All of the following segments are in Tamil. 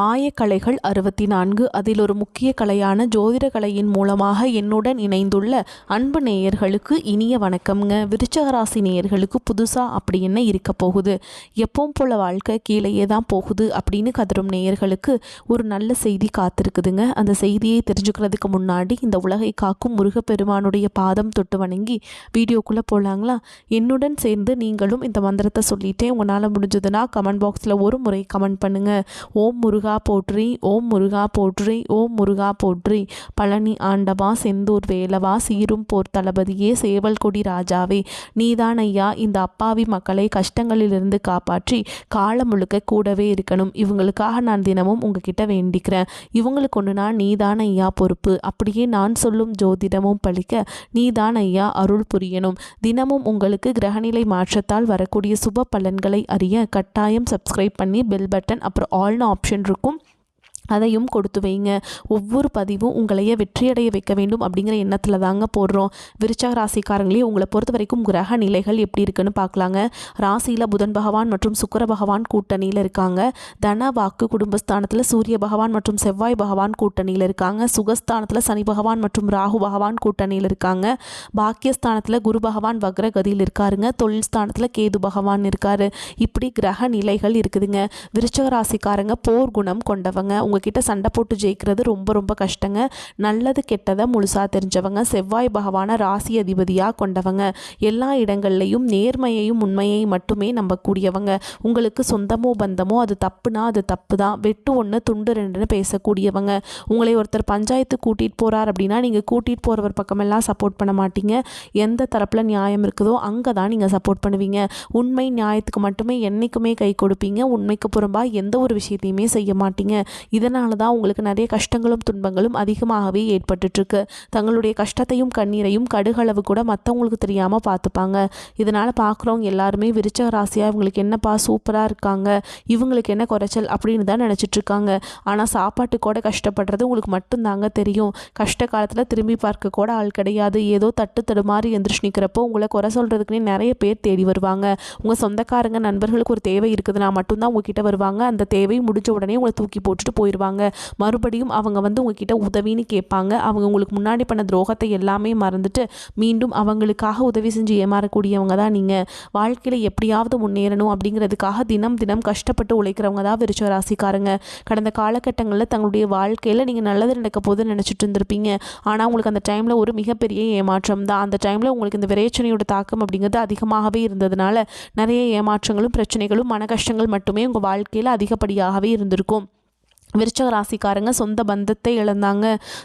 ஆயக்கலைகள் 64 அதில் ஒரு முக்கிய கலையான ஜோதிட கலையின் மூலமாக என்னுடன் இணைந்துள்ள அன்பு நேயர்களுக்கு இனிய வணக்கம்ங்க. விருச்சிக ராசி நேயர்களுக்கு புதுசாக அப்படி என்ன இருக்க போகுது, எப்பவும் போல வாழ்க்கை கீழேயே தான் போகுது அப்படின்னு கதரும் நேயர்களுக்கு ஒரு நல்ல செய்தி காத்திருக்குதுங்க. அந்த செய்தியை தெரிஞ்சுக்கிறதுக்கு முன்னாடி இந்த உலகை காக்கும் முருகப்பெருமானுடைய பாதம் தொட்டு வணங்கி வீடியோக்குள்ளே போகலாங்களா? என்னுடன் சேர்ந்து நீங்களும் இந்த மந்திரத்தை சொல்லிட்டே உங்களால் முடிஞ்சதுன்னா கமெண்ட் பாக்ஸில் ஒரு முறை கமெண்ட் பண்ணுங்கள். ஓம் முருகா போற்றி, ஓம் முருகா போற்றி, ஓம் முருகா போற்றி. பழனி ஆண்டவா, செந்தூர் வேலவா, சீரும் போர் தளபதியே, சேவல் கொடி ராஜாவே, நீதான் ஐயா இந்த அப்பாவி மக்களை கஷ்டங்களிலிருந்து காப்பாற்றி காலம் முழுக்க கூடவே இருக்கணும். இவங்களுக்காக நான் தினமும் உங்ககிட்ட வேண்டிக்கிறேன். இவங்களுக்கு ஒன்றுனா நீதான் ஐயா பொறுப்பு. அப்படியே நான் சொல்லும் ஜோதிடமும் பழிக்க நீதான் ஐயா அருள் புரியணும். தினமும் உங்களுக்கு கிரகநிலை மாற்றத்தால் வரக்கூடிய சுப பலன்களை அறிய கட்டாயம் சப்ஸ்கிரைப் பண்ணி பெல் பட்டன் அப்புறம் ஆல்னு ஆப்ஷன் இருக்கும், அதையும் கொடுத்து வைங்க. ஒவ்வொரு பதிவும் உங்களையே வெற்றியடைய வைக்க வேண்டும் அப்படிங்கிற எண்ணத்தில் தாங்க போடுறோம். விருச்சிக ராசிக்காரங்களே, உங்களை பொறுத்த வரைக்கும் கிரக நிலைகள் எப்படி இருக்குன்னு பார்க்கலாங்க. ராசியில் புதன் பகவான் மற்றும் சுக்கிர பகவான் கூட்டணியில் இருக்காங்க. தன வாக்கு குடும்பஸ்தானத்தில் சூரிய பகவான் மற்றும் செவ்வாய் பகவான் கூட்டணியில் இருக்காங்க. சுகஸ்தானத்தில் சனி பகவான் மற்றும் ராகு பகவான் கூட்டணியில் இருக்காங்க. பாக்கியஸ்தானத்தில் குரு பகவான் வக்ரகதியில் இருக்காருங்க. தொழில் ஸ்தானத்தில் கேது பகவான் இருக்காரு. இப்படி கிரக நிலைகள் இருக்குதுங்க. விருச்சிக ராசிக்காரங்க போர் குணம் கொண்டவங்க. உங்ககிட்ட சண்டை போட்டு ஜெயிக்கிறது ரொம்ப ரொம்ப கஷ்டங்க. நல்லது கெட்டதை முழுசாக தெரிஞ்சவங்க. செவ்வாய் பகவான ராசி அதிபதியாக கொண்டவங்க. எல்லா இடங்கள்லையும் நேர்மையையும் உண்மையையும் மட்டுமே நம்பக்கூடியவங்க. உங்களுக்கு சொந்தமோ பந்தமோ அது தப்புனா அது தப்பு தான், வெட்டு ஒன்று துண்டு ரெண்டுன்னு பேசக்கூடியவங்க. உங்களை ஒருத்தர் பஞ்சாயத்து கூட்டிகிட்டு போகிறார் அப்படின்னா நீங்கள் கூட்டிகிட்டு போகிறவர் பக்கமெல்லாம் சப்போர்ட் பண்ண மாட்டீங்க. எந்த தரப்பில் நியாயம் இருக்குதோ அங்கே தான் நீங்கள் சப்போர்ட் பண்ணுவீங்க. உண்மை நியாயத்துக்கு மட்டுமே என்றைக்குமே கை கொடுப்பீங்க. உண்மைக்கு புறம்பாக எந்த ஒரு விஷயத்தையுமே செய்ய மாட்டீங்க. இதனால தான் உங்களுக்கு நிறைய கஷ்டங்களும் துன்பங்களும் அதிகமாகவே ஏற்பட்டுருக்கு. தங்களுடைய கஷ்டத்தையும் கண்ணீரையும் கடுகளவு கூட மற்றவங்களுக்கு தெரியாமல் பார்த்துப்பாங்க. இதனால் பார்க்குறவங்க எல்லாருமே விருச்சிக ராசியாக இவங்களுக்கு என்னப்பா சூப்பராக இருக்காங்க, இவங்களுக்கு என்ன குறைச்சல் அப்படின்னு தான் நினச்சிட்ருக்காங்க. ஆனால் சாப்பாட்டு கூட கஷ்டப்படுறது உங்களுக்கு மட்டும்தாங்க தெரியும். கஷ்ட காலத்தில் திரும்பி பார்க்க கூட ஆள் கிடையாது. ஏதோ தட்டு தடுமாறி எந்திரிச்சு நிற்கிறப்போ உங்களை குறை சொல்கிறதுக்குன்னே நிறைய பேர் தேடி வருவாங்க. உங்கள் சொந்தக்காரங்க நண்பர்களுக்கு ஒரு தேவை இருக்குதுன்னா மட்டும்தான் உங்ககிட்ட வருவாங்க. அந்த தேவை முடிஞ்ச உடனே உங்களை தூக்கி போட்டுட்டு போயிடுவாங்க. மறுபடியும் அவங்க உங்ககிட்ட உதவின்னு கேட்பாங்க. அவங்க உங்களுக்கு முன்னாடி பண்ண துரோகத்தை எல்லாமே மறந்துட்டு மீண்டும் அவங்களுக்காக உதவி செஞ்சு ஏமாறக்கூடியவங்க தான் நீங்கள். வாழ்க்கையில் எப்படியாவது முன்னேறணும் அப்படிங்கிறதுக்காக தினம் தினம் கஷ்டப்பட்டு உழைக்கிறவங்க தான் விருச்சிக ராசிக்காரங்க. கடந்த காலகட்டங்களில் தங்களுடைய வாழ்க்கையில் நீங்கள் நல்லது நடக்க போது நினச்சிட்டு இருந்திருப்பீங்க. ஆனால் உங்களுக்கு அந்த டைமில் ஒரு மிகப்பெரிய ஏமாற்றம் தான். அந்த டைமில் உங்களுக்கு இந்த விரைச்சனையோட தாக்கம் அப்படிங்கிறது அதிகமாகவே இருந்ததுனால நிறைய ஏமாற்றங்களும் பிரச்சனைகளும் மன கஷ்டங்கள் மட்டுமே உங்கள் வாழ்க்கையில் அதிகப்படியாகவே இருந்திருக்கும். விருச்சிக ராசிக்காரங்க சொந்த பந்தத்தை இழந்தாங்க,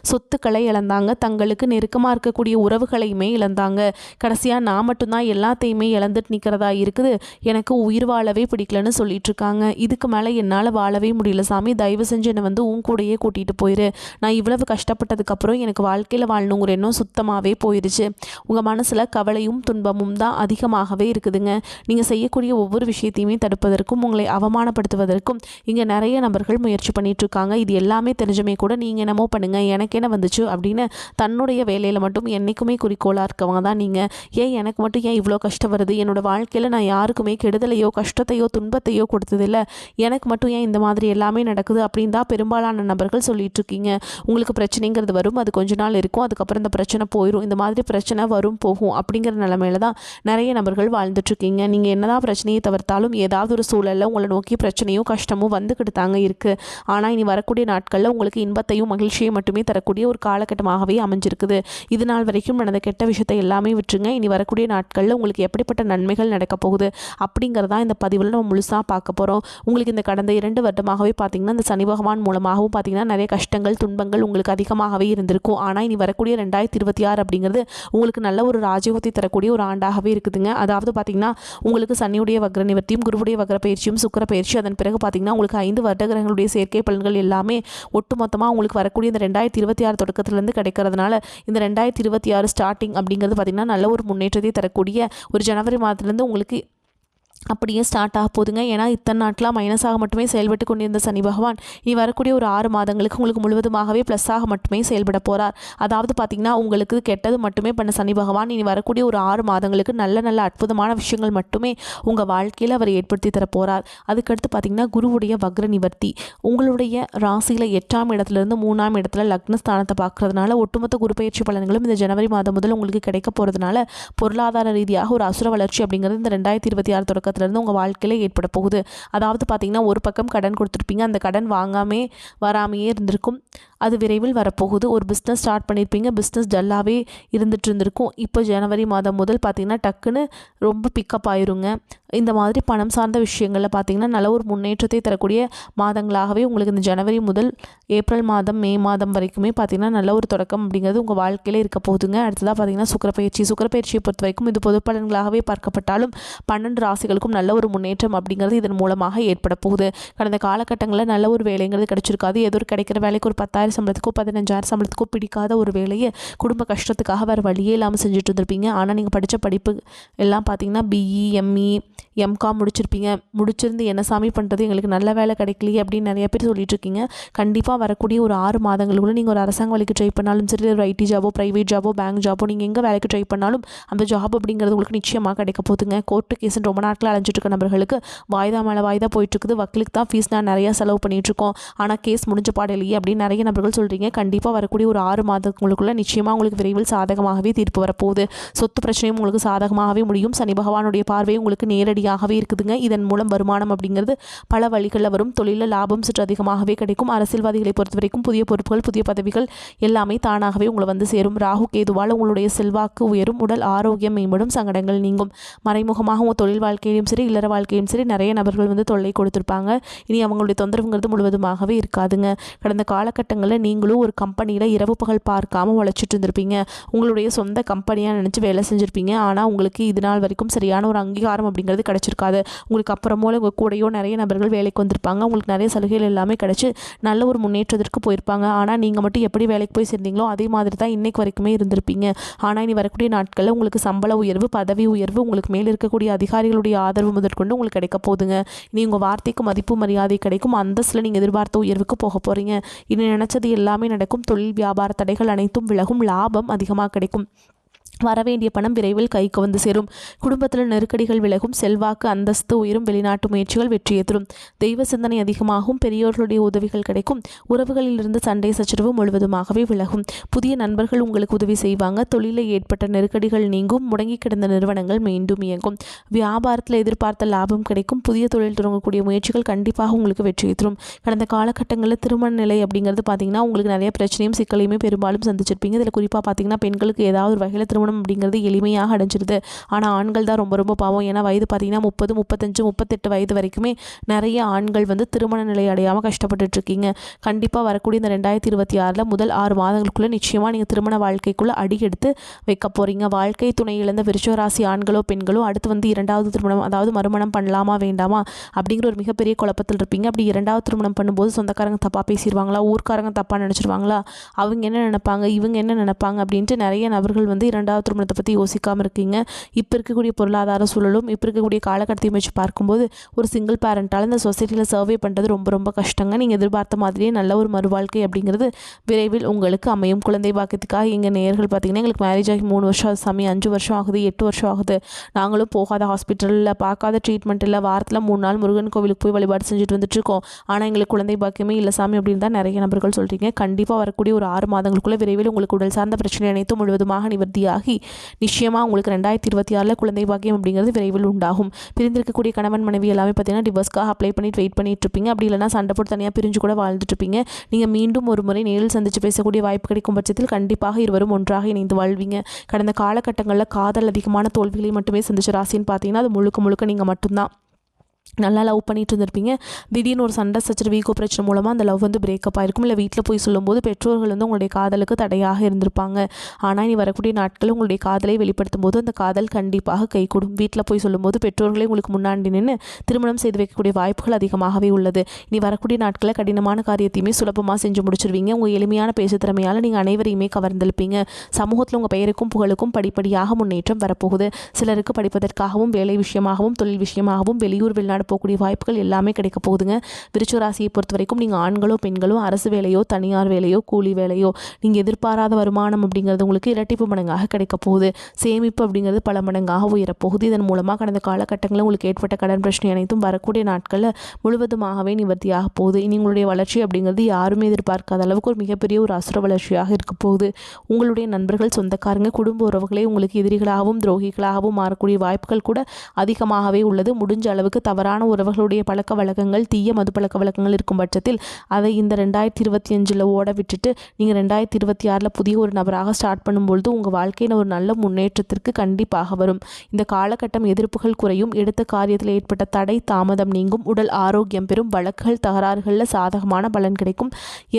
சொத்துக்களை இழந்தாங்க, தங்களுக்கு நெருக்கமாக இருக்கக்கூடிய உறவுகளையுமே இழந்தாங்க. கடைசியாக நான் மட்டும்தான் எல்லாத்தையுமே இழந்துட்டு நிற்கிறதா இருக்குது, எனக்கு உயிர் வாழவே பிடிக்கலன்னு சொல்லிட்டு இருக்காங்க. இதுக்கு மேலே என்னால் வாழவே முடியல சாமி, தயவு செஞ்சு என்னை உன் கூடையே கூட்டிகிட்டு போயிரு. நான் இவ்வளவு கஷ்டப்பட்டதுக்கப்புறம் எனக்கு வாழ்க்கையில் வாழணுங்கிற எண்ணம் சுத்தமாகவே போயிடுச்சு. உங்கள் மனசில் கவலையும் துன்பமும் தான் அதிகமாகவே இருக்குதுங்க. நீங்கள் செய்யக்கூடிய ஒவ்வொரு விஷயத்தையுமே தடுப்பதற்கும் உங்களை அவமானப்படுத்துவதற்கும் இங்கே நிறைய நபர்கள் முயற்சி பண்ணிட்டு இருக்காங்க. இது எல்லாமே தெரிஞ்சுமே கூட நீங்கள் என்னமோ பண்ணுங்க, எனக்கு என்ன வந்துச்சு அப்படின்னு தன்னுடைய வேலையில் மட்டும் என்றைக்குமே குறிக்கோளாக இருக்கவங்க தான் நீங்கள். ஏன் எனக்கு மட்டும் ஏன் இவ்வளோ கஷ்டம் வருது, என்னோடய வாழ்க்கையில் நான் யாருக்குமே கெடுதலையோ கஷ்டத்தையோ துன்பத்தையோ கொடுத்ததில்லை, எனக்கு மட்டும் ஏன் இந்த மாதிரி எல்லாமே நடக்குது அப்படின்னு தான் பெரும்பாலான நபர்கள் சொல்லிட்டு இருக்கீங்க. உங்களுக்கு பிரச்சனைங்கிறது வரும், அது கொஞ்ச நாள் இருக்கும், அதுக்கப்புறம் இந்த பிரச்சனை போயிடும். இந்த மாதிரி பிரச்சனை வரும் போகும் அப்படிங்கிற நிலைமையில தான் நிறைய நபர்கள் வாழ்ந்துட்டுருக்கீங்க. நீங்கள் என்னதான் பிரச்சனையை தவிர்த்தாலும் ஏதாவது ஒரு சூழலில் உங்களை நோக்கி பிரச்சனையும் கஷ்டமும் வந்துக்கிட்டு தாங்க இருக்குது. ஆனால் இனி வரக்கூடிய நாட்களில் உங்களுக்கு இன்பத்தையும் மகிழ்ச்சியை மட்டுமே தரக்கூடிய ஒரு காலகட்டமாகவே அமைஞ்சிருக்குது. இது நாள் வரைக்கும் நடந்த கெட்ட விஷயத்தை எல்லாமே விட்டுருங்க. இனி வரக்கூடிய நாட்களில் உங்களுக்கு எப்படிப்பட்ட நன்மைகள் நடக்க போகுது அப்படிங்கிறதா இந்த பதிவில் நம்ம முழுசாக பார்க்க போகிறோம். உங்களுக்கு இந்த கடந்த 2 வருடமாகவே பார்த்திங்கன்னா இந்த சனி பகவான் மூலமாகவும் பார்த்திங்கன்னா நிறைய கஷ்டங்கள் துன்பங்கள் உங்களுக்கு அதிகமாகவே இருந்திருக்கும். ஆனால் இனி வரக்கூடிய 2026 அப்படிங்கிறது உங்களுக்கு நல்ல ஒரு ராஜயோகத்தை தரக்கூடிய ஒரு ஆண்டாகவே இருக்குதுங்க. அதாவது பார்த்திங்கன்னா உங்களுக்கு சனியுடைய வக்ர நிவர்த்தியும் குருவுடைய வக்ர பயிற்சியும் சுக்கிர பயிற்சி, அதன் பிறகு பார்த்திங்கன்னா உங்களுக்கு 5 வருட கிரகங்களுடைய சேர்க்கை பலன்கள் எல்லாமே ஒட்டுமொத்தமாக உங்களுக்கு வரக்கூடிய இந்த 2026 தொடக்கத்திலேருந்து கிடைக்கிறதுனால இந்த 2026 ஸ்டார்டிங் அப்படிங்கிறது பார்த்திங்கன்னா நல்ல ஒரு முன்னேற்றத்தை தரக்கூடிய ஒரு ஜனவரி மாதத்துலேருந்து உங்களுக்கு அப்படியே ஸ்டார்ட் ஆக போகுதுங்க. ஏன்னா இத்தனை நாட்களாக மைனஸாக மட்டுமே செயல்பட்டு கொண்டிருந்த சனி பகவான் இனி வரக்கூடிய ஒரு 6 மாதங்களுக்கு உங்களுக்கு முழுவதுமாகவே ப்ளஸ்ஸாக மட்டுமே செயல்பட போகிறார். அதாவது பார்த்திங்கன்னா உங்களுக்கு கெட்டது மட்டுமே பண்ண சனி பகவான் இனி வரக்கூடிய ஒரு 6 மாதங்களுக்கு நல்ல நல்ல அற்புதமான விஷயங்கள் மட்டுமே உங்கள் வாழ்க்கையில் அவர் ஏற்படுத்தி தர போகிறார். அதுக்கடுத்து பார்த்திங்கன்னா குருவுடைய வக்ர நிவர்த்தி உங்களுடைய ராசியில் 8ஆம் இடத்துலேருந்து 3ஆம் இடத்துல லக்னஸ்தானத்தை பார்க்குறதுனால ஒட்டுமொத்த குரு பயிற்சி பலன்களும் இந்த ஜனவரி மாதம் முதல் உங்களுக்கு கிடைக்க போகிறதுனால பொருளாதார ரீதியாக ஒரு அசுர வளர்ச்சி அப்படிங்கிறது இந்த 2026 தொடக்கத்திலிருந்து உங்கள் வாழ்க்கையில் ஏற்பட போகுது. அதாவது பார்த்திங்கன்னா ஒரு பக்கம் கடன் கொடுத்துருப்பீங்க, அந்த கடன் வாங்காமே வராமையே இருந்திருக்கும், அது விரைவில் வரப்போகுது. ஒரு பிஸ்னஸ் ஸ்டார்ட் பண்ணியிருப்பீங்க, பிஸ்னஸ் டல்லாகவே இருந்துட்டு இருந்திருக்கும். இப்போ ஜனவரி மாதம் முதல் பார்த்திங்கன்னா டக்குன்னு ரொம்ப பிக்கப் ஆயிருங்க. இந்த மாதிரி பணம் சார்ந்த விஷயங்களில் பார்த்திங்கன்னா நல்ல ஒரு முன்னேற்றத்தை தரக்கூடிய மாதங்களாகவே உங்களுக்கு இந்த ஜனவரி முதல் ஏப்ரல் மாதம் மே மாதம் வரைக்குமே பார்த்திங்கன்னா நல்ல ஒரு தொடக்கம் அப்படிங்கிறது உங்கள் வாழ்க்கையில் இருக்க போகுதுங்க. அடுத்ததாக பார்த்திங்கன்னா சுக்கிரப்பயிற்சியை பொறுத்த வரைக்கும் இது பொது பலன்களாகவே பார்க்கப்பட்டாலும் 12 ராசிகளுக்கும் நல்ல ஒரு முன்னேற்றம் அப்படிங்கிறது இதன் மூலமாக ஏற்பட போகுது. கடந்த காலகட்டங்களில் நல்ல ஒரு வேலைங்கிறது கிடைச்சிருக்காது. ஏதோ ஒரு கிடைக்கிற வேலைக்கு ஒரு 10,000 சம்பளத்துக்கோ 15,000 சம்பளத்துக்கோ பிடிக்காத ஒரு வேலையை குடும்ப கஷ்டத்துக்காக வேறு வழியே இல்லாமல் செஞ்சுட்டு இருந்திருப்பீங்க. ஆனால் நீங்கள் படித்த படிப்பு எல்லாம் பார்த்திங்கன்னா பிஇ எம்இ எம்காம் முடிச்சிருந்து என்ன சாமி பண்ணுறது, எங்களுக்கு நல்ல வேலை கிடைக்கலையே அப்படின்னு நிறைய பேர் சொல்லிட்டு இருக்கீங்க. கண்டிப்பாக வரக்கூடிய ஒரு 6 மாதங்களுக்குள்ள நீங்கள் ஒரு அரசாங்க வேலைக்கு ட்ரை பண்ணாலும் சரி, ஒரு ஐடி ஜாபோ ப்ரைவேட் ஜாபோ பேங்க் ஜாபோ நீங்கள் எங்கே வேலைக்கு ட்ரை பண்ணாலும் அந்த ஜாப் அப்படிங்கிறது உங்களுக்கு நிச்சயமாக கிடைக்க போகுதுங்க. கோர்ட்டு கேஸ் ரொம்ப நாட்கள் அலைஞ்சிட்டு இருக்க நபர்களுக்கு வாய்தா மேலே வாய்தா போயிட்டுருக்குது, வக்கீலுக்கு தான் ஃபீஸ் நான் நிறையா செலவு பண்ணிகிட்ருக்கோம், ஆனால் கேஸ் முடிஞ்ச பாடலையே அப்படின்னு நிறைய நபர்கள் சொல்கிறீங்க. கண்டிப்பாக வரக்கூடிய ஒரு 6 மாதங்களுக்குள்ள நிச்சயமாக உங்களுக்கு விரைவில் சாதகமாகவே தீர்ப்பு வரப்போகுது. சொத்து பிரச்சனையும் உங்களுக்கு சாதகமாகவே முடியும். சனி பகவானுடைய பார்வை உங்களுக்கு நேரடியாகவே இருக்குதுங்க. இதன் மூலம் வருமானம் அப்படிங்கிறது பல வழிகளில் வரும். தொழிலில் லாபம் சற்று அதிகமாகவே கிடைக்கும். அரசியல்வாதிகளை பொறுத்த வரைக்கும் புதிய பொறுப்புகள் புதிய பதவிகள் எல்லாமே தானாகவே உங்களை வந்து சேரும். ராகு கேதுவால் உங்களுடைய செல்வாக்கு உயரும், உடல் ஆரோக்கியம் மேம்படும், சங்கடங்கள் நீங்கும். மறைமுகமாக உங்கள் தொழில் வாழ்க்கையிலும் சரி இல்லற வாழ்க்கையிலும் சரி நிறைய நபர்கள் வந்து தொல்லை கொடுத்துருப்பாங்க. இனி அவங்களுடைய தொந்தரவுங்கிறது முழுவதுமாகவே இருக்காதுங்க. கடந்த காலகட்டங்களில் நீங்களும் ஒரு கம்பெனியில் இரவு பகல் பார்க்காம உழைச்சிட்டு இருந்திருப்பீங்க. உங்களுடைய சொந்த கம்பெனியாக நினச்சி வேலை செஞ்சுருப்பீங்க. ஆனால் உங்களுக்கு இது நாள் வரைக்கும் சரியான ஒரு அங்கீகாரம் அப்படிங்கிறது கிடச்சிருக்காது. உங்களுக்கு அப்புறமோ உங்கள் கூடையோ நிறைய நபர்கள் வேலைக்கு வந்திருப்பாங்க. உங்களுக்கு நிறைய சலுகைகள் எல்லாமே கிடச்சி நல்ல ஒரு முன்னேற்றத்திற்கு போயிருப்பாங்க. ஆனால் நீங்கள் மட்டும் எப்படி வேலைக்கு போய் சேர்ந்தீங்களோ அதே மாதிரி தான் இன்றைக்கு வரைக்குமே இருந்திருப்பீங்க. ஆனால் இனி வரக்கூடிய நாட்களில் உங்களுக்கு சம்பள உயர்வு, பதவி உயர்வு, உங்களுக்கு மேலே இருக்கக்கூடிய அதிகாரிகளுடைய ஆதரவு முதற்கொண்டு உங்களுக்கு கிடைக்க போகுதுங்க. இனி உங்கள் வார்த்தைக்கு மதிப்பு மரியாதை கிடைக்கும். அந்தஸ்தில் நீங்கள் எதிர்பார்த்த உயர்வுக்கு போக போகிறீங்க. இனி நினச்சது எல்லாமே நடக்கும். தொழில் வியாபார தடைகள் அனைத்தும் விலகும். லாபம் அதிகமாக கிடைக்கும். வரவேண்டிய பணம் விரைவில் கைக்கு வந்து சேரும். குடும்பத்தில் நெருக்கடிகள் விலகும். செல்வாக்கு அந்தஸ்து உயரும். வெளிநாட்டு முயற்சிகள் வெற்றியை தரும். தெய்வ சிந்தனை அதிகமாகும். பெரியோர்களுடைய உதவிகள் கிடைக்கும். உறவுகளிலிருந்து சண்டை சச்சரவு முழுவதுமாகவே விலகும். புதிய நண்பர்கள் உங்களுக்கு உதவி செய்வாங்க. தொழிலில் ஏற்பட்ட நெருக்கடிகள் நீங்கும். முடங்கி கிடந்த நிறுவனங்கள் மீண்டும் இயங்கும். வியாபாரத்தில் எதிர்பார்த்த லாபம் கிடைக்கும். புதிய தொழில் தொடங்கக்கூடிய முயற்சிகள் கண்டிப்பாக உங்களுக்கு வெற்றியை தரும். கடந்த காலகட்டங்களில் திருமண நிலை அப்படிங்கிறது பார்த்திங்கன்னா உங்களுக்கு நிறைய பிரச்சனையும் சிக்கலையுமே பெரும்பாலும் சந்திச்சிருப்பீங்க. இதில் குறிப்பாக பார்த்திங்கன்னா பெண்களுக்கு ஏதாவது ஒரு வகையில் திருமணம் அப்படிங்கிறது எளிமையாக அடைஞ்சிருது. ஆனால் ஆண்கள் தான் ரொம்ப ரொம்ப பாவம். ஏன்னா வயது பார்த்தீங்கன்னா 30, 35, 38 வயது வரைக்குமே நிறைய ஆண்கள் வந்து திருமண நிலை அடையாமல் கஷ்டப்பட்டுட்டு இருக்கீங்க. கண்டிப்பாக வரக்கூடிய இந்த 2026 முதல் 6 மாதங்களுக்குள்ளே நிச்சயமாக நீங்கள் திருமண வாழ்க்கைக்குள்ளே அடி எடுத்து வைக்க போகிறீங்க. வாழ்க்கை துணை இழந்த விருச்சிக ராசி ஆண்களோ பெண்களோ அடுத்து வந்து 2வது திருமணம், அதாவது மறுமணம் பண்ணலாமா வேண்டாமா அப்படிங்கிற ஒரு மிகப்பெரிய குழப்பத்தில் இருப்பீங்க. அப்படி 2வது திருமணம் பண்ணும்போது சொந்தக்காரங்க தப்பாக பேசிடுவாங்களா, ஊர்க்காரங்க தப்பாக நினச்சிருவாங்களா, அவங்க என்ன நினைப்பாங்க, இவங்க என்ன நினைப்பாங்க அப்படின்ட்டு நிறைய நபர்கள் வந்து 2வது திருமணத்தை பற்றி யோசிக்காமல் இருக்கீங்க. இப்போ இருக்கக்கூடிய பொருளாதார சூழலும் இப்போ இருக்கக்கூடிய காலகட்டத்தையும் வச்சு பார்க்கும்போது ஒரு சிங்கிள் பேரண்டால் இந்த சொசைட்டியில் சர்வே பண்ணுறது ரொம்ப ரொம்ப கஷ்டங்க. நீங்கள் எதிர்பார்த்த மாதிரியே நல்ல ஒரு மறுவாழ்க்கை அப்படிங்கிறது விரைவில் உங்களுக்கு அமையும். குழந்தை பாக்கியத்துக்காக எங்கள் நேயர்கள் பார்த்திங்கன்னா எங்களுக்கு மேரேஜ் ஆகி 3 வருஷம் சாமி, 5 வருஷம் ஆகுது, 8 வருஷம் ஆகுது, நாங்களும் போகாத ஹாஸ்பிட்டலில் பார்க்காத ட்ரீட்மெண்ட் இல்லை, வாரத்தில் 3 நாள் முருகன் கோவிலுக்கு போய் வழிபாடு செஞ்சுட்டு வந்துட்டுருக்கோம், ஆனால் எங்களுக்கு குழந்தை பாக்கியமே இல்லை சாமி அப்படின்னு தான் நிறைய நபர்கள் சொல்கிறீங்க. கண்டிப்பாக வரக்கூடிய ஒரு 6 மாதங்களுக்குள்ளே விரைவில் உங்களுக்கு உடல் சார்ந்த பிரச்சனை அனைத்தும் முழுவதுமாக நிவர்த்தியாகி நிச்சயமாக உங்களுக்கு 2026 குழந்தை பாக்கியம் அப்படிங்கிறது விரைவில் உண்டாகும். பிரிந்திருக்கக்கூடிய கணவன் மனைவி எல்லாமே பார்த்தீங்கன்னா டிவோர்ஸ்க்காக அப்ளை பண்ணிட்டு வெயிட் பண்ணிட்டு இருப்பீங்க. அப்படி இல்லைனா சண்டை போட்டு தனியாக பிரிஞ்சு கூட வாழ்ந்துட்டு இருப்பீங்க. நீங்கள் மீண்டும் ஒரு முறை நேரில் சந்தித்து பேசக்கூடிய வாய்ப்பு கிடைக்கும் பட்சத்தில் கண்டிப்பாக இருவரும் ஒன்றாக இணைந்து வாழ்வீங்க. கடந்த காலகட்டங்களில் காதல் அதிகமான தோல்விகளை மட்டுமே சந்திச்ச ராசின்னு பார்த்தீங்கன்னா அது முழுக்க முழுக்க நீங்கள் மட்டும்தான். நல்லா லவ் பண்ணிட்டு இருந்திருப்பீங்க. திடீர்னு ஒரு சண்டை சச்சரவு ஈகோ பிரச்சனை மூலமாக அந்த லவ் வந்து பிரேக்கப் ஆயிருக்கும். இல்லை வீட்டில் போய் சொல்லும்போது பெற்றோர்கள் வந்து உங்களுடைய காதலுக்கு தடையாக இருந்திருப்பாங்க. ஆனால் இனி வரக்கூடிய நாட்கள் உங்களுடைய காதலை வெளிப்படுத்தும் போது அந்த காதல் கண்டிப்பாக கைகூடும். வீட்டில் போய் சொல்லும்போது பெற்றோர்களே உங்களுக்கு முன்னாடி நின்று திருமணம் செய்து வைக்கக்கூடிய வாய்ப்புகள் அதிகமாகவே உள்ளது. இனி வரக்கூடிய நாட்களில் கடினமான காரியத்தையுமே சுலபமாக செஞ்சு முடிச்சிருவீங்க. உங்கள் எளிமையான பேசு திறமையால் நீங்கள் அனைவரையுமே கவர்ந்திருப்பீங்க. சமூகத்தில் உங்கள் பெயருக்கும் புகழுக்கும் படிப்படியாக முன்னேற்றம் வரப்போகுது. சிலருக்கு படிப்பதற்காகவும் வேலை விஷயமாகவும் தொழில் விஷயமாகவும் வெளியூர் வெளிநாடு போகக்கூடிய வாய்ப்புகள் எல்லாமே கிடைக்க போகுதுங்க. விருச்சிக ராசியை பொறுத்த வரைக்கும் நீங்கள் ஆண்களோ பெண்களோ அரசு வேலையோ தனியார் வேலையோ கூலி வேலையோ நீங்கள் எதிர்பாராத வருமானம் அப்படிங்கிறது உங்களுக்கு இரட்டிப்பு மடங்காக கிடைக்க போகுது. சேமிப்பு அப்படிங்கிறது பல மடங்காக உயரப்போகுது. இதன் மூலமாக கடந்த காலகட்டங்களில் உங்களுக்கு ஏற்பட்ட கடன் பிரச்சனை அனைத்தும் வரக்கூடிய நாட்களில் முழுவதுமாகவே நிவர்த்தியாக போகுது. இனி உங்களுடைய வளர்ச்சி அப்படிங்கிறது யாருமே எதிர்பார்க்காத அளவுக்கு ஒரு மிகப்பெரிய ஒரு அசுர வளர்ச்சியாக இருக்க போகுது. உங்களுடைய நண்பர்கள் சொந்தக்காரங்க குடும்ப உறவுகளே உங்களுக்கு எதிரிகளாகவும் துரோகிகளாகவும் மாறக்கூடிய வாய்ப்புகள் கூட அதிகமாகவே உள்ளது. முடிஞ்ச அளவுக்கு தவறான உறவுகளுடைய பழக்க வழக்கங்கள் தீய மது பழக்க வழக்கங்கள் இருக்கும் பட்சத்தில் அதை இந்த 2025 ஓட விட்டுட்டு நீங்கள் 2026 புதிய ஒரு நபராக ஸ்டார்ட் பண்ணும்பொழுது உங்கள் வாழ்க்கையில் ஒரு நல்ல முன்னேற்றத்திற்கு கண்டிப்பாக வரும். இந்த காலகட்டம் எதிர்ப்புகள் குறையும். எடுத்த காரியத்தில் ஏற்பட்ட தடை தாமதம் நீங்கும். உடல் ஆரோக்கியம் பெறும். வழக்குகள் தகராறுகளில் சாதகமான பலன் கிடைக்கும்.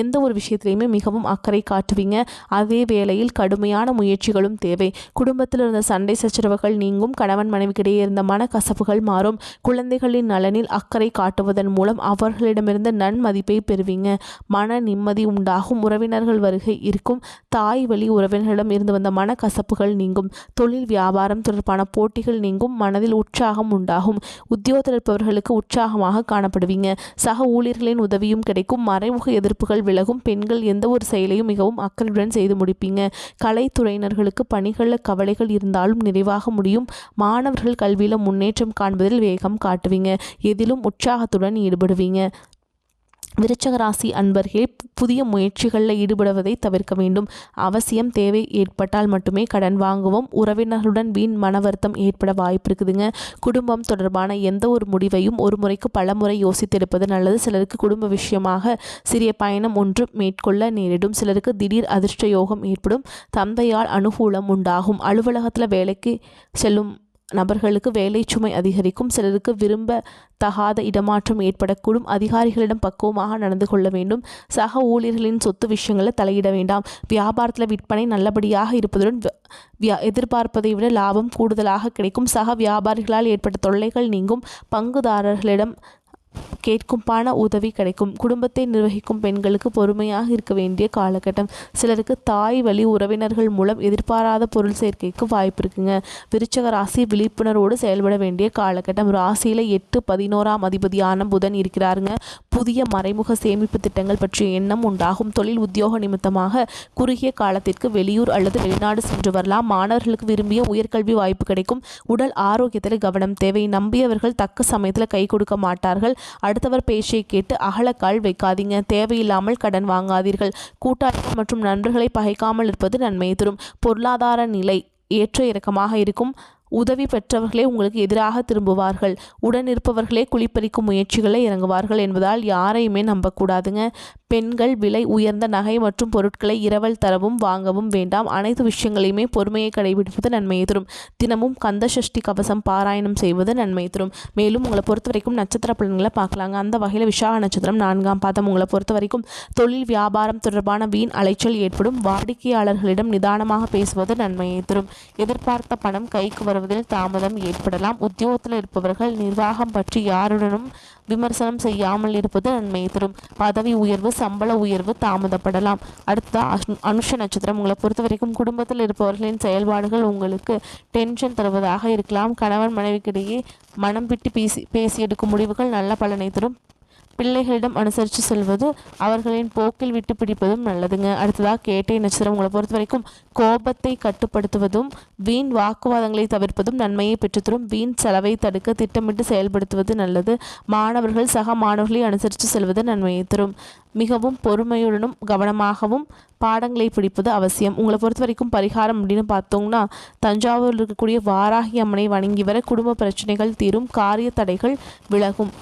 எந்த ஒரு விஷயத்திலையுமே மிகவும் அக்கறை காட்டுவீங்க. அதே வேளையில் கடுமையான முயற்சிகளும் தேவை. குடும்பத்தில் இருந்த சண்டை சச்சரவுகள் நீங்கும். கணவன் மனைவிக்கிடையே இருந்த மனக்கசப்புகள் மாறும். குழந்தைகளின் நலனில் அக்கறை காட்டுவதன் மூலம் அவர்களிடமிருந்து நன்மதிப்பை பெறுவீங்க. மன நிம்மதி உண்டாகும். உறவினர்கள் வருகை இருக்கும். தாய் வழி உறவினர்களிடம் இருந்து வந்த மனக்கசப்புகள் நீங்கும். தொழில் வியாபாரம் தொடர்பான போட்டிகள் நீங்கும். மனதில் உற்சாகம் உண்டாகும். உத்தியோகத்தில் இருப்பவர்களுக்கு உற்சாகமாக காணப்படுவீங்க. சக ஊழியர்களின் உதவியும் கிடைக்கும். மறைமுக எதிர்ப்புகள் விலகும். பெண்கள் எந்த ஒரு செயலையும் மிகவும் அக்கறையுடன் செய்து முடிப்பீங்க. கலைத்துறையினர்களுக்கு பணிகளில் கவலைகள் இருந்தாலும் நிறைவாக முடியும். மாணவர்கள் கல்வியில் முன்னேற்றம் காண்பதில் வேகம் காட்டுவீங்க. எதிலும் உற்சாகத்துடன் ஈடுபடுவீங்க. விருச்சிக ராசி அன்பர்களே, புதிய முயற்சிகளில் ஈடுபடுவதை தவிர்க்க வேண்டும். அவசியம் தேவை ஏற்பட்டால் மட்டுமே கடன் வாங்குவோம். உறவினர்களுடன் வீண் மன வருத்தம் ஏற்பட வாய்ப்பு இருக்குதுங்க. குடும்பம் தொடர்பான எந்த ஒரு முடிவையும் ஒரு முறைக்கு பல முறை யோசித்தெடுப்பது நல்லது. சிலருக்கு குடும்ப விஷயமாக சிறிய பயணம் ஒன்று மேற்கொள்ள நேரிடும். சிலருக்கு திடீர் அதிர்ஷ்ட யோகம் ஏற்படும். தந்தையால் அனுகூலம் உண்டாகும். அலுவலகத்தில் வேலைக்கு செல்லும் நபர்களுக்கு வேலை சுமை அதிகரிக்கும். சிலருக்கு விரும்ப தகாத இடமாற்றம் ஏற்படக்கூடும். அதிகாரிகளிடம் பக்குவமாக நடந்து கொள்ள வேண்டும். சக ஊழியர்களின் சொத்து விஷயங்களில் தலையிட வேண்டாம். வியாபாரத்தில் விற்பனை நல்லபடியாக இருப்பதுடன் எதிர்பார்ப்பதை விட லாபம் கூடுதலாக கிடைக்கும். சக வியாபாரிகளால் ஏற்பட்ட தொல்லைகள் நீங்கும். பங்குதாரர்களிடம் கேட்கும் பண உதவி கிடைக்கும். குடும்பத்தை நிர்வகிக்கும் பெண்களுக்கு பொறுமையாக இருக்க வேண்டிய காலகட்டம். சிலருக்கு தாய் வழி உறவினர்கள் மூலம் எதிர்பாராத பொருள் சேர்க்கைக்கு வாய்ப்பு இருக்குங்க. விருச்சிக ராசி விழிப்புணர்வோடு செயல்பட வேண்டிய காலகட்டம். ராசியில் 8, 11ஆம் அதிபதியான புதன் இருக்கிறாருங்க. புதிய மறைமுக சேமிப்பு திட்டங்கள் பற்றிய எண்ணம் உண்டாகும். தொழில் உத்தியோக நிமித்தமாக குறுகிய காலத்திற்கு வெளியூர் அல்லது வெளிநாடு சென்று வரலாம். மாணவர்களுக்கு விரும்பிய உயர்கல்வி வாய்ப்பு கிடைக்கும். உடல் ஆரோக்கியத்தில் கவனம் தேவை. நம்பியவர்கள் தக்க சமயத்தில் கை கொடுக்க மாட்டார்கள். அடுத்தவர் பேச்சை கேட்டு அகலக்கால் வைக்காதீங்க. தேவையில்லாமல் கடன் வாங்காதீர்கள். கூட்டாளிகள் மற்றும் நண்பர்களை பகைக்காமல் இருப்பது நன்மையை தரும். பொருளாதார நிலை ஏற்ற இறக்கமாக இருக்கும். உதவி பெற்றவர்களே உங்களுக்கு எதிராக திரும்புவார்கள். உடன் இருப்பவர்களே குளிப்பறிக்கும் முயற்சிகளை இறங்குவார்கள் என்பதால் யாரையுமே நம்பக்கூடாதுங்க. பெண்கள் விலை உயர்ந்த நகை மற்றும் பொருட்களை இரவல் தரவும் வாங்கவும் வேண்டாம். அனைத்து விஷயங்களையுமே பொறுமையை கடைபிடிப்பது நன்மையை தரும். தினமும் கந்த சஷ்டி கவசம் பாராயணம் செய்வது நன்மை தரும். மேலும் உங்களை பொறுத்த வரைக்கும் நட்சத்திர பலன்களை பார்க்கலாங்க. அந்த வகையில் விசாக நட்சத்திரம் 4ஆம் பாதம். உங்களை பொறுத்த வரைக்கும் தொழில் வியாபாரம் தொடர்பான வீண் அலைச்சல் ஏற்படும். வாடிக்கையாளர்களிடம் நிதானமாக பேசுவது நன்மையை தரும். எதிர்பார்த்த பணம் கைக்கு வருவதில் தாமதம் ஏற்படலாம். உத்தியோகத்தில் இருப்பவர்கள் நிர்வாகம் பற்றி யாருடனும் விமர்சனம் செய்யாமல் இருப்பது நன்மையை தரும். பதவி உயர்வு சம்பள உயர்வு தாமதப்படலாம். அடுத்ததா அனுஷ நட்சத்திரம். உங்களை பொறுத்த வரைக்கும் குடும்பத்தில் இருப்பவர்களின் செயல்பாடுகள் உங்களுக்கு டென்ஷன் தருவதாக இருக்கலாம். கணவன் மனைவிக்கிடையே மனம் விட்டு பேசி எடுக்கும் முடிவுகள் நல்ல பலனை தரும். பிள்ளைகளிடம் அனுசரித்து செல்வது அவர்களின் போக்கில் விட்டு பிடிப்பதும் நல்லதுங்க. அடுத்ததாக கேட்டை நட்சத்திரம். உங்களை பொறுத்த வரைக்கும் கோபத்தை கட்டுப்படுத்துவதும் வீண் வாக்குவாதங்களை தவிர்ப்பதும் நன்மையை பெற்றுத்தரும். வீண் செலவை தடுக்க திட்டமிட்டு செயல்படுத்துவது நல்லது. மாணவர்கள் சக மாணவர்களை அனுசரித்து செல்வது நன்மையை தரும். மிகவும் பொறுமையுடனும் கவனமாகவும் பாடங்களை பிடிப்பது அவசியம். உங்களை பொறுத்த வரைக்கும் பரிகாரம் அப்படின்னு பார்த்தோம்னா, தஞ்சாவூரில் இருக்கக்கூடிய வாராகி அம்மனை வணங்கி வர குடும்ப பிரச்சனைகள் தீரும். காரிய தடைகள் விலகும்.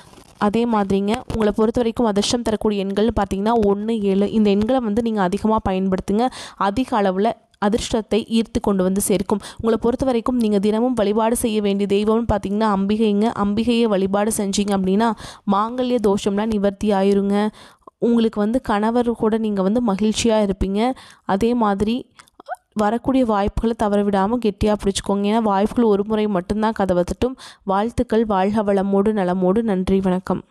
அதே மாதிரிங்க உங்களை பொறுத்த வரைக்கும் அதிர்ஷ்டம் தரக்கூடிய எண்கள்னு பார்த்தீங்கன்னா 1, 7 இந்த எண்களை வந்து நீங்கள் அதிகமாக பயன்படுத்துங்க. அதிக அளவில் அதிர்ஷ்டத்தை ஈர்த்து கொண்டு வந்து சேர்க்கும். உங்களை பொறுத்த வரைக்கும் நீங்கள் தினமும் வழிபாடு செய்ய வேண்டிய தெய்வம்னு பார்த்தீங்கன்னா அம்பிகைங்க. அம்பிகையை வழிபாடு செஞ்சீங்க அப்படின்னா மாங்கல்ய தோஷம்லாம் நிவர்த்தி ஆயிருங்க. உங்களுக்கு கணவர் கூட நீங்கள் மகிழ்ச்சியாக இருப்பீங்க. அதே மாதிரி வரக்கூடிய வாய்ப்புகளை தவற விடாமல் கெட்டியாக பிடிச்சிக்கோங்க. ஏன்னா வாய்ப்புகள் ஒரு முறை மட்டும்தான் கதவை தட்டும். வாழ்த்துக்கள். வாழ்க வளமோடு நலமோடு. நன்றி, வணக்கம்.